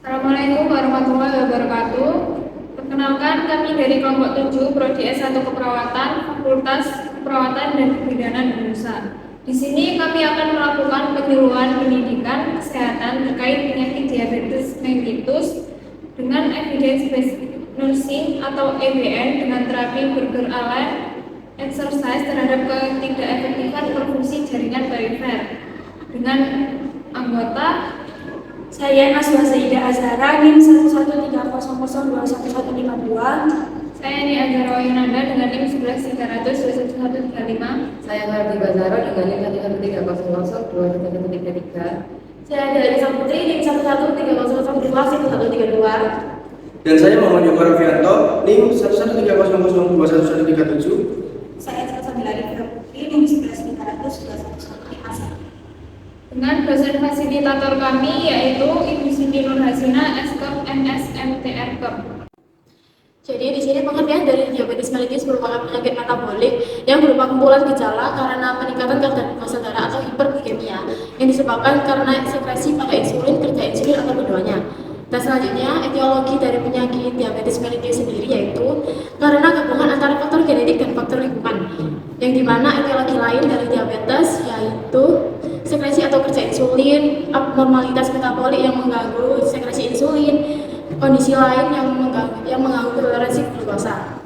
Assalamualaikum warahmatullahi wabarakatuh. Perkenalkan, kami dari kelompok 7 Prodi S1 Keperawatan, Fakultas Keperawatan dan Kebidanan Jurusan. Di sini kami akan melakukan penyuluhan pendidikan kesehatan terkait penyakit diabetes mellitus dengan evidence based nursing atau EBN dengan terapi burger aligned exercise terhadap ketidakefektifan perfungsi jaringan perifer dengan anggota Saya Naswa Zaida Azhara, NIM 11300211152. Saya Ni Azhara Yunanda dengan NIM 1130211135. Saya Hardi Bazaro dengan NIM 11300211133. Saya dari Saputri, NIM 113001132. Dan saya Muhammad Yogor Rafianto, NIM 11300211137. Saya Salsabila Putri, NIM 11300211151. Dengan dosen fasilitator kami yaitu Ibu Siti Nur Hasina, Skep MSMTR Kep. Jadi di sini pengertian dari diabetes mellitus merupakan penyakit metabolik yang berupa kumpulan gejala karena peningkatan kadar glukosa darah atau hiperglikemia yang disebabkan karena sekresi pada insulin, kerja insulin atau keduanya. Dan selanjutnya, etiologi dari penyakit diabetes mellitus sendiri yaitu karena gabungan antara faktor genetik dan faktor lingkungan, yang dimana etiologi lain dari diabetes yaitu sekresi atau kerja insulin, abnormalitas metabolik yang mengganggu sekresi insulin, kondisi lain yang mengganggu toleransi glukosa.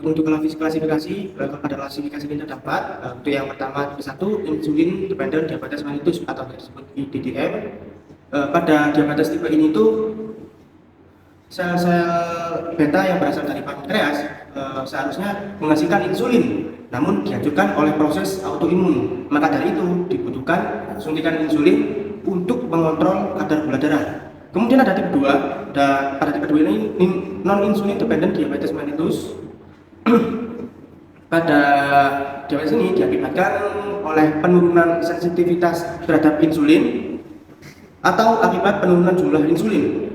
Untuk klasifikasi pada klasifikasi ini terdapat untuk yang pertama satu insulin dependent diabetes mellitus atau disebut IDDM. Pada diabetes tipe ini tuh sel-sel beta yang berasal dari pankreas seharusnya menghasilkan insulin, namun dihancurkan oleh proses autoimun. Maka dari itu dibutuhkan suntikan insulin untuk mengontrol kadar gula darah. Kemudian ada tipe 2, pada tipe 2 ini non insulin dependent diabetes mellitus. Pada diabetes ini diakibatkan oleh penurunan sensitivitas terhadap insulin atau akibat penurunan jumlah insulin.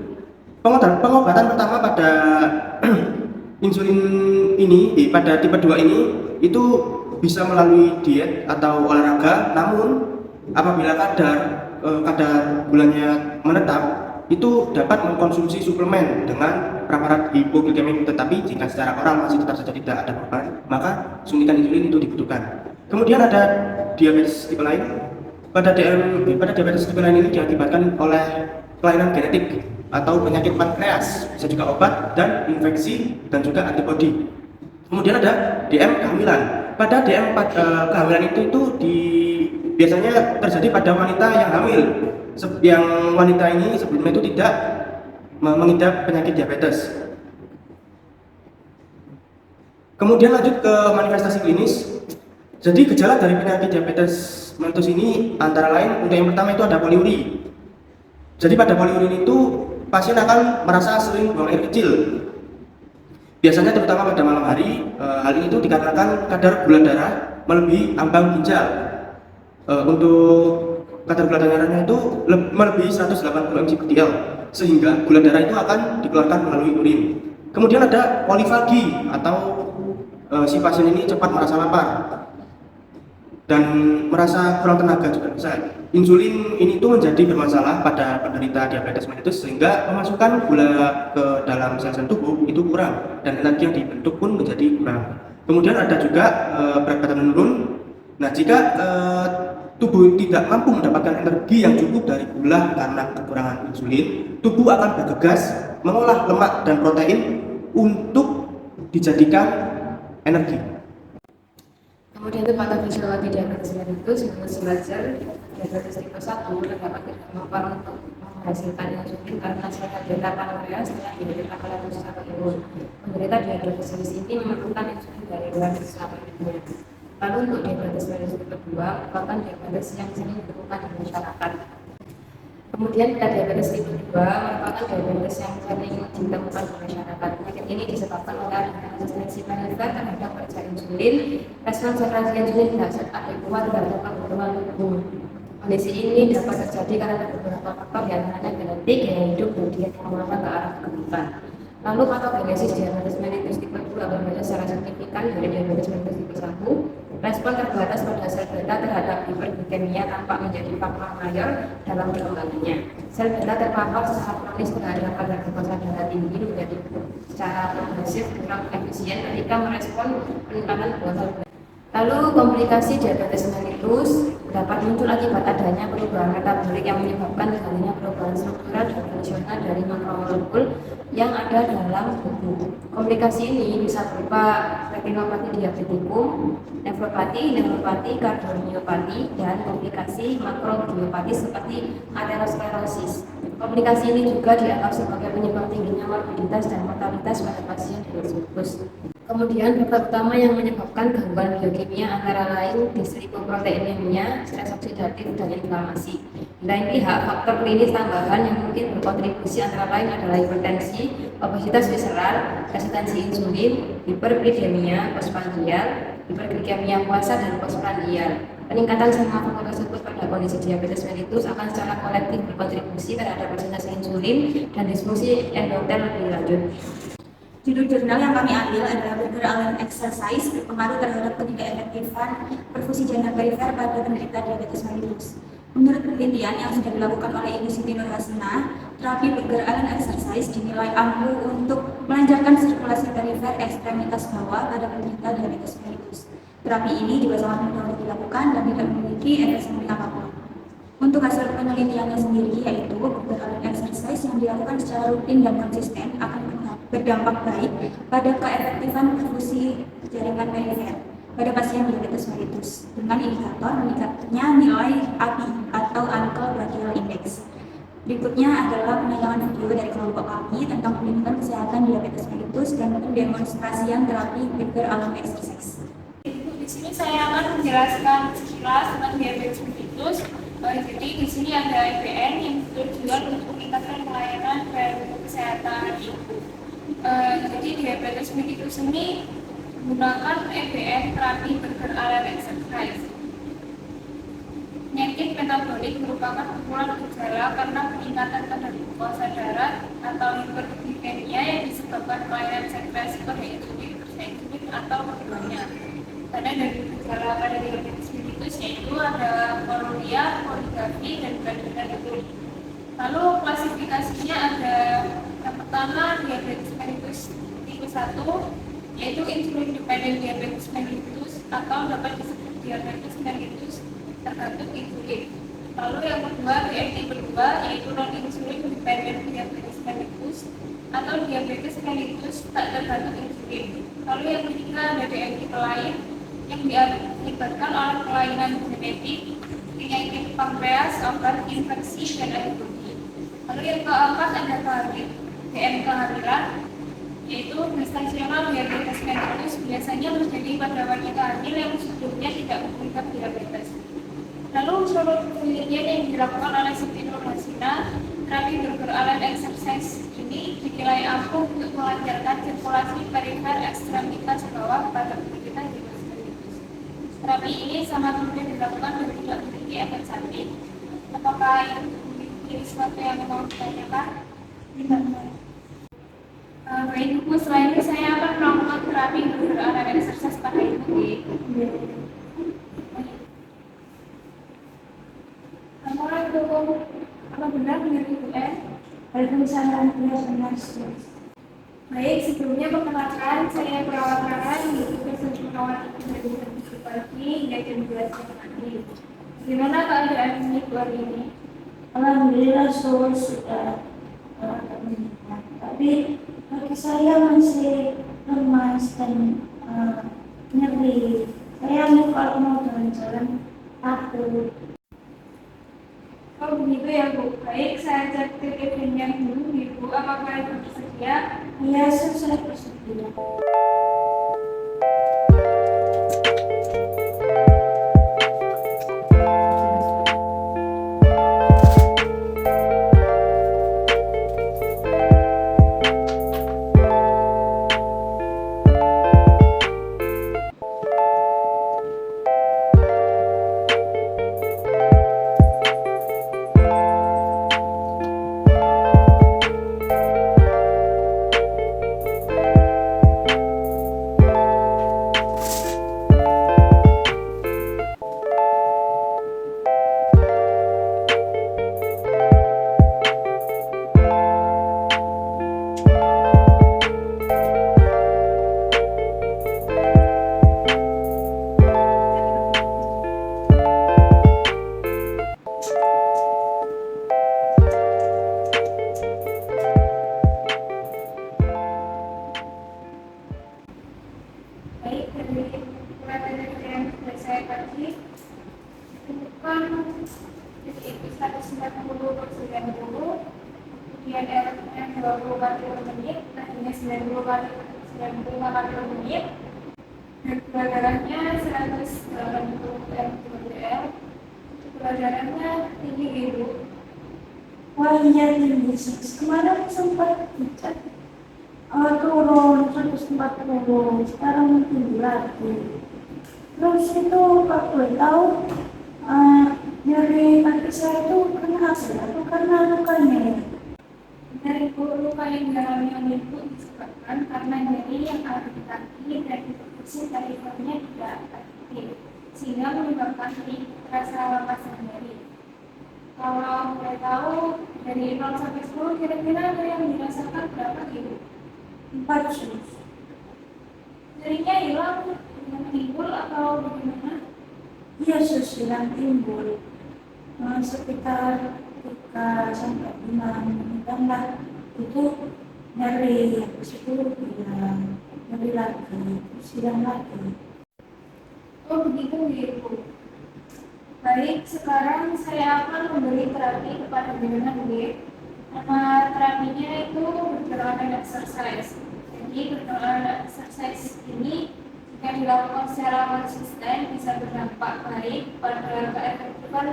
Pengobatan pertama pada insulin ini pada tipe 2 ini itu bisa melalui diet atau olahraga, namun apabila kadar gulanya menetap itu dapat mengkonsumsi suplemen dengan preparat hipoglikemik, tetapi jika secara oral masih tetap saja tidak ada perubahan, maka suntikan insulin itu dibutuhkan. Kemudian ada diabetes tipe lain. Pada diabetes tipe lain ini diakibatkan oleh kelainan genetik atau penyakit pankreas, bisa juga obat dan infeksi dan juga antibodi. Kemudian ada DM kehamilan. Pada DM kehamilan itu biasanya terjadi pada wanita yang hamil. Yang wanita ini sebelumnya itu tidak mengidap penyakit diabetes. Kemudian lanjut ke manifestasi klinis. Jadi gejala dari penyakit diabetes mellitus ini antara lain untuk yang pertama itu ada poliuri. Jadi pada poliuri itu pasien akan merasa sering buang air kecil. Biasanya terutama pada malam hari. Hal ini itu dikarenakan kadar gula darah melebihi ambang ginjal. Untuk kadar gula darahnya itu melebihi 180 mg/dl, sehingga gula darah itu akan dikeluarkan melalui urin. Kemudian ada polifagi atau si pasien ini cepat merasa lapar dan merasa kurang tenaga juga bisa. Insulin ini tuh menjadi bermasalah pada penderita diabetes mellitus sehingga pemasukan gula ke dalam sel-sel tubuh itu kurang dan energi yang dibentuk pun menjadi kurang. Kemudian ada juga berat badan menurun. Nah, jika tubuh tidak mampu mendapatkan energi yang cukup dari gula karena kekurangan insulin, tubuh akan bergegas mengolah lemak dan protein untuk dijadikan energi. Kemudian untuk patofisiologi diabetes mellitus menurut belajar diabetes tipe 1 terdapat kemampuan untuk menghasilkan insulin karena sel beta pankreas telah dihadirkan oleh proses autoimun. Penderita diabetes ini memerlukan insulin dari luar sistem imunnya. Lalu untuk diabetes mellitus tipe 2 merupakan diabetes yang sering ditemukan di masyarakat. Kemudian pada diabetes tipe 2 merupakan diabetes yang sering ditemukan di masyarakat. Penyakit ini disebabkan oleh resistensi perifer terhadap kerja insulin, respon sekresi insulin tidak adekuat terhadap kebutuhan tubuh. Kondisi ini dapat terjadi karena ada beberapa faktor, diantaranya genetik, gaya hidup, dan diet yang mengarah ke arah kebutuhan. Lalu patogenesis diabetes mellitus tipe 2 berbeda secara signifikan dari diabetes mellitus tipe 1. Respon terbatas pada sel beta terhadap hiperglikemia tampak menjadi faktor mayor dalam perkembangannya. Sel beta terpapar secara kronis terhadap kadar glukosa darah tinggi menjadi secara progresif kurang efisien ketika merespon peningkatan glukosa. Lalu komplikasi diabetes mellitus dapat muncul akibat adanya perubahan metabolik yang menyebabkan terjadinya perubahan struktural dan fungsional dari makromolekul yang ada dalam tubuh. Komplikasi ini bisa berupa retinopati diabetikum, nefropati, kardiomiopati, dan komplikasi makrogliopati seperti aterosklerosis. Komplikasi ini juga dianggap sebagai penyebab tingginya morbiditas dan mortalitas pada pasien diabetes mellitus. Kemudian faktor utama yang menyebabkan gangguan biokimia antara lain dislipoproteinemia, stres oksidatif, dan inflamasi. Di lain pihak, faktor klinis tambahan yang mungkin berkontribusi antara lain adalah hipertensi, obesitas visceral, resistensi insulin, hiperglikemia postprandial, hiperglikemia puasa, dan postprandial. Peningkatan semua faktor tersebut pada kondisi diabetes mellitus akan secara kolektif berkontribusi terhadap presentasi insulin dan disfungsi endotel lebih lanjut. Judul jurnal yang kami ambil adalah Burger Allen Exercise berpengaruh terhadap ketidakefektifan perfusi jaringan perifer pada penderita diabetes mellitus. Menurut penelitian yang sudah dilakukan oleh Ibu Siti Nur Hasina, terapi Burger Allen Exercise dinilai ampuh untuk melancarkan sirkulasi perifer ekstremitas bawah pada penderita diabetes mellitus. Terapi ini juga sangat mudah untuk dilakukan dan tidak memiliki efek samping apapun. Untuk hasil penelitiannya sendiri, yaitu Burger Allen Exercise yang dilakukan secara rutin dan konsisten akan berdampak baik pada keefektifan perfusi jaringan perifer pada pasien diabetes mellitus dengan indikator meningkatnya nilai ABI atau Ankle Brachial Index. Berikutnya adalah penayangan video dari kelompok kami tentang perlindungan kesehatan diabetes mellitus dan pendemonstrasian terapi Burger Allen Exercise. Di sini saya akan menjelaskan sekilas tentang diabetes mellitus. Jadi di sini ada IPN yang bertujuan untuk meningkatkan pelayanan kesehatan ibu. Jadi diabetes mellitus ini menggunakan EBN terapi Burger Allen Exercise. Penyakit metabolik merupakan kumpulan gejala karena peningkatan kadar glukosa darah atau hiperglikemia yang disebabkan kelainan sekresi pada insulin atau keduanya. Karena dari gejala pada diabetes mellitus yaitu ada poluria, poligrafi, dan gradasi. Lalu klasifikasinya ada yang pertama diabetes mellitus tipe 1 yaitu insulin dependent diabetes mellitus atau dapat disebut diabetes mellitus tergantung insulin. Lalu yang kedua tipe 2 yaitu non insulin dependent diabetes mellitus atau diabetes mellitus tak tergantung insulin. Lalu yang ketiga ada tipe lain yang diakibatkan oleh kelainan genetik, penyakit pankreas, obat, infeksi, dan antibodi. Lalu yang keempat ada kehamilan, yaitu gestasional diabetes mellitus biasanya terjadi pada wanita hamil yang sebelumnya tidak mengidap diabetes. Lalu menurut penelitian yang dilakukan oleh Siti Nur Hasina, terapi Burger Allen Exercise ini dinilai ampuh untuk melancarkan sirkulasi perifer ekstremitas bawah pada penderita diabetes mellitus. Terapi ini sangat mudah dilakukan dan tidak memiliki efek samping. Apakah ini sesuatu yang mau ditanyakan? Tidak. Baik, Bu, selain itu saya akan melakukan terapi Burger Allen Exercise pada ibu. Apa benar menurut Ibu N? Ada tulisan benar. Baik, sebelumnya perkenalkan saya perawat Rara yang bertugas untuk merawat ibu dari jam 7 pagi hingga jam 12 siang pagi. Gimana keadaan ibu hari ini? Alhamdulillah sudah meningkat, tapi kaki saya masih lemas dan nyeri. Saya kalau mau jalan-jalan takut. Oh begitu ya Bu. Baik, saya cek ke Kevin-nya dulu Ibu. Apakah Ibu bersedia? Ya, saya bersedia. INR-nya 20 kali per menit, naiknya 90 kali 95 kali per menit, dan gula darahnya 180 mg/dl. Gula darahnya tinggi Ibu. Wah iya tinggi sih. Kemarin sempat dicek turun 140, sekarang tinggi lagi. Terus itu Kak boleh tahu nyeri kaki saya itu karena hasil atau karena lukanya ya? Dari luka yang dialami Ibu disebabkan karena nyeri yang ada di kaki dan fungsi perifernya tidak aktif, sehingga menyebabkan rasa lemas dan nyeri. Kalau boleh tahu dari 0 sampai 10 kira-kira ada yang dirasakan berapa Ibu? 4 sih. Nyerinya hilang dengan timbul atau bagaimana? Iya hilang timbul sekitar 3 sampai 5 menitan lah, itu nyeri, habis itu hilang, nyeri lagi, terus hilang lagi. Oh begitu Ibu. Baik, sekarang saya akan memberi terapi kepada jenengan B. Nama terapinya itu berjalan exercise. Jadi berjalan exercise ini jika dilakukan secara konsisten bisa berdampak baik pada keefektifan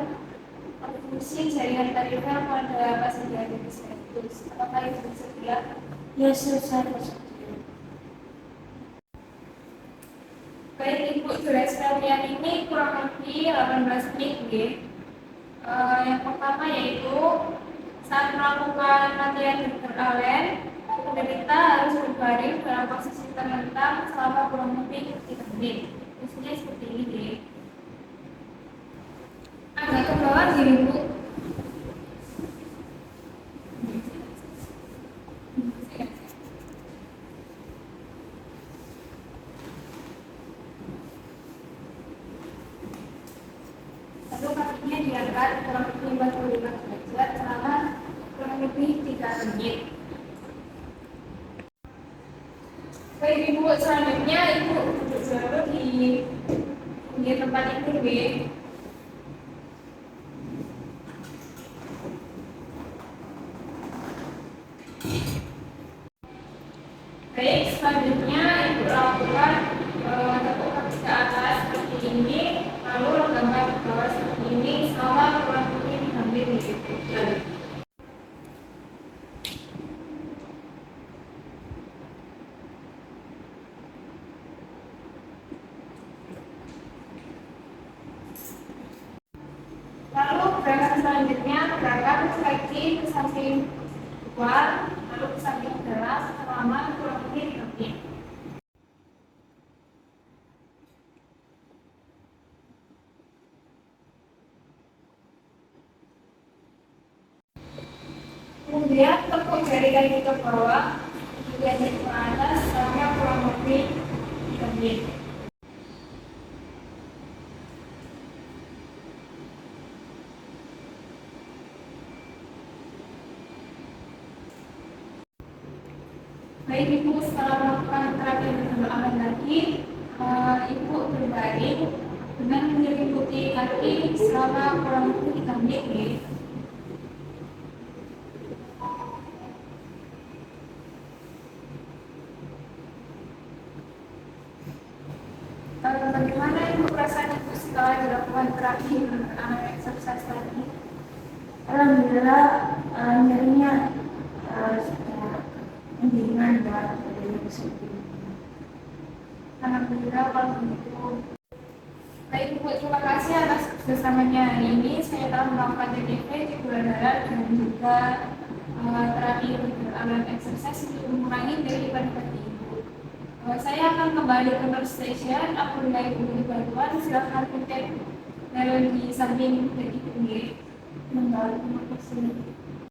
fungsi jaringan perifer pada pasien diabetes mellitus. Apakah itu bersedia? Ya selesai. Baik Ibu, durasi latihan ini kurang lebih 18 menit G. Yang pertama yaitu saat melakukan latihan Dr. Allen, penderita harus berbaring dalam posisi terlentang selama kurang lebih 3 menit. Fungsinya seperti ini G. Agak ke bawah gini Bu. Lalu kakinya diangkat kurang lebih 45 derajat selama kurang lebih 3 menit. Baik Ibu, selanjutnya Ibu duduk dulu di tempat itu B. Baik, selanjutnya Ibu lakukan tepuk kaki ke atas seperti ini, lalu lenggangkan ke bawah seperti ini selama kurang lebih 3 menit. Lalu gerakan selanjutnya gerakan stretching ke samping luar, lalu ke samping dalam selama kurang lebih 3 menit. Kemudian tepuk jari kaki ke bawah, kemudian jari ke atas selama kurang lebih 3 menit. Baik Ibu, setelah melakukan terapi berjamaah lagi, Ibu berbaring dengan menyelimuti kaki selama kurang lebih 3 menit. Bagaimana Ibu perasaan Ibu setelah dilakukan terapi berjamaah exercise tadi? Alhamdulillah nyerinya sudah mendingan ya dari sebelumnya. Alhamdulillah kalau begitu. Baik Ibu, terima kasih atas kerjasamanya hari ini. Saya telah melakukan TTP di gula darah dan juga terapi berjalan exercise untuk mengurangi dari beban Ibu. Saya akan kembali ke workstation. Apabila Ibu butuh bantuan, silakan kontak di samping dari Ibu. Terima kasih.